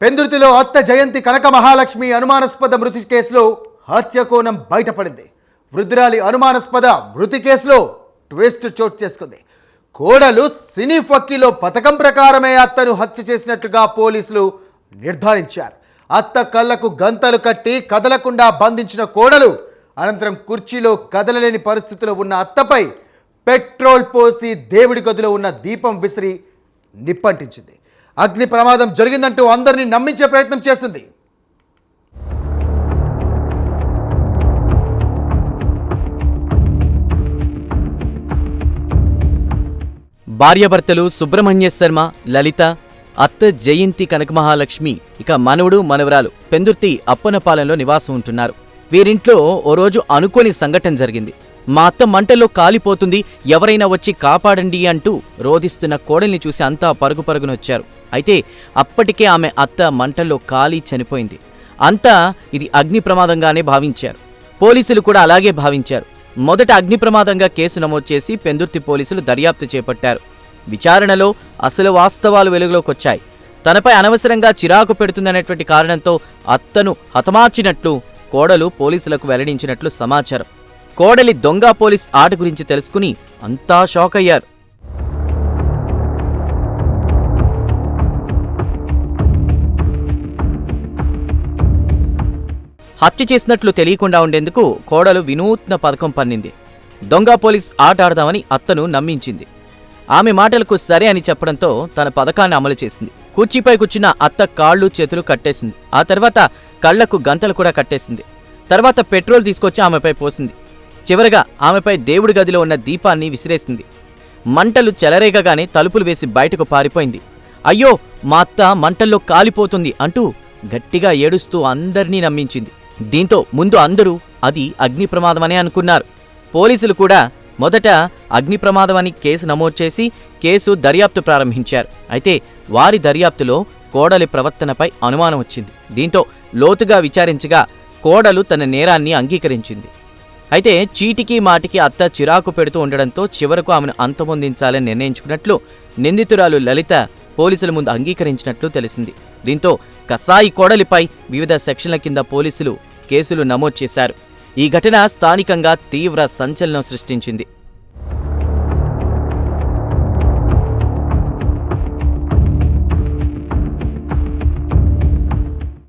పెందుర్తిలో అత్త జయంతి కనక మహాలక్ష్మి అనుమానాస్పద మృతి కేసులో హత్య కోణం బయటపడింది. వృద్ధురాలి అనుమానాస్పద మృతి కేసులో ట్విస్ట్ చోటు చేసుకుంది. కోడలు సినీ ఫక్కీలో పథకం ప్రకారమే అత్తను హత్య చేసినట్లుగా పోలీసులు నిర్ధారించారు. అత్త కళ్ళకు గంతలు కట్టి కదలకుండా బంధించిన కోడలు అనంతరం కుర్చీలో కదలలేని పరిస్థితిలో ఉన్న అత్తపై పెట్రోల్ పోసి దేవుడి గదిలో ఉన్న దీపం విసిరి నిప్పంటించింది. అగ్ని ప్రమాదం జరిగిందంటూ అందరినీ నమ్మించే ప్రయత్నం చేసింది. భార్యాభర్తలు సుబ్రహ్మణ్య శర్మ, లలిత, అత్త జయంతి కనకమహాలక్ష్మి, ఇక మనవడు మనవరాలు పెందుర్తి అప్పనపాలెంలో నివాసం ఉంటున్నారు. వీరింట్లో ఓ రోజు అనుకోని సంఘటన జరిగింది. మా అత్త మంటల్లో కాలిపోతుంది, ఎవరైనా వచ్చి కాపాడండి అంటూ రోధిస్తున్న కోడల్ని చూసి అంతా పరుగు పరుగునొచ్చారు. అయితే అప్పటికే ఆమె అత్త మంటల్లో కాలి చనిపోయింది. అంతా ఇది అగ్ని ప్రమాదంగానే భావించారు. పోలీసులు కూడా అలాగే భావించారు. మొదట అగ్ని ప్రమాదంగా కేసు నమోదు చేసి పెందుర్తి పోలీసులు దర్యాప్తు చేపట్టారు. విచారణలో అసలు వాస్తవాలు వెలుగులోకొచ్చాయి. తనపై అనవసరంగా చిరాకు పెడుతుందనేటువంటి కారణంతో అత్తను హతమార్చినట్లు కోడలు పోలీసులకు వెల్లడించినట్లు సమాచారం. కోడలి దొంగ పోలీస్ ఆట గురించి తెలుసుకుని అంతా షాక్ అయ్యారు. హత్య చేసినట్లు తెలియకుండా ఉండేందుకు కోడలు వినూత్న పథకం పన్నింది. దొంగ పోలీస్ ఆట ఆడదామని అత్తను నమ్మించింది. ఆమె మాటలకు సరే అని చెప్పడంతో తన పథకాన్ని అమలు చేసింది. కుర్చీపై కూర్చున్న అత్త కాళ్ళు చేతులు కట్టేసింది. ఆ తర్వాత కళ్లకు గంతలు కూడా కట్టేసింది. తర్వాత పెట్రోల్ తీసుకొచ్చి ఆమెపై పోసింది. చివరగా ఆమెపై దేవుడి గదిలో ఉన్న దీపాన్ని విసిరేసింది. మంటలు చెలరేగగానే తలుపులు వేసి బయటకు పారిపోయింది. అయ్యో, మా అత్త మంటల్లో కాలిపోతుంది అంటూ గట్టిగా ఏడుస్తూ అందర్నీ నమ్మించింది. దీంతో ముందు అందరూ అది అగ్ని ప్రమాదమనే అనుకున్నారు. పోలీసులు కూడా మొదట అగ్ని ప్రమాదమని కేసు నమోదు చేసి కేసు దర్యాప్తు ప్రారంభించారు. అయితే వారి దర్యాప్తులో కోడలి ప్రవర్తనపై అనుమానం వచ్చింది. దీంతో లోతుగా విచారించగా కోడలు తన నేరాన్ని అంగీకరించింది. అయితే చీటికి మాటికి అత్త చిరాకు పెడుతూ ఉండడంతో చివరకు ఆమెను అంతమొందించాలని నిర్ణయించుకున్నట్లు నిందితురాలు లలిత పోలీసుల ముందు అంగీకరించినట్లు తెలిసింది. దీంతో కసాయి కోడలిపై వివిధ సెక్షన్ల కింద పోలీసులు కేసులు నమోదు చేశారు. ఈ ఘటన స్థానికంగా తీవ్ర సంచలనం సృష్టించింది.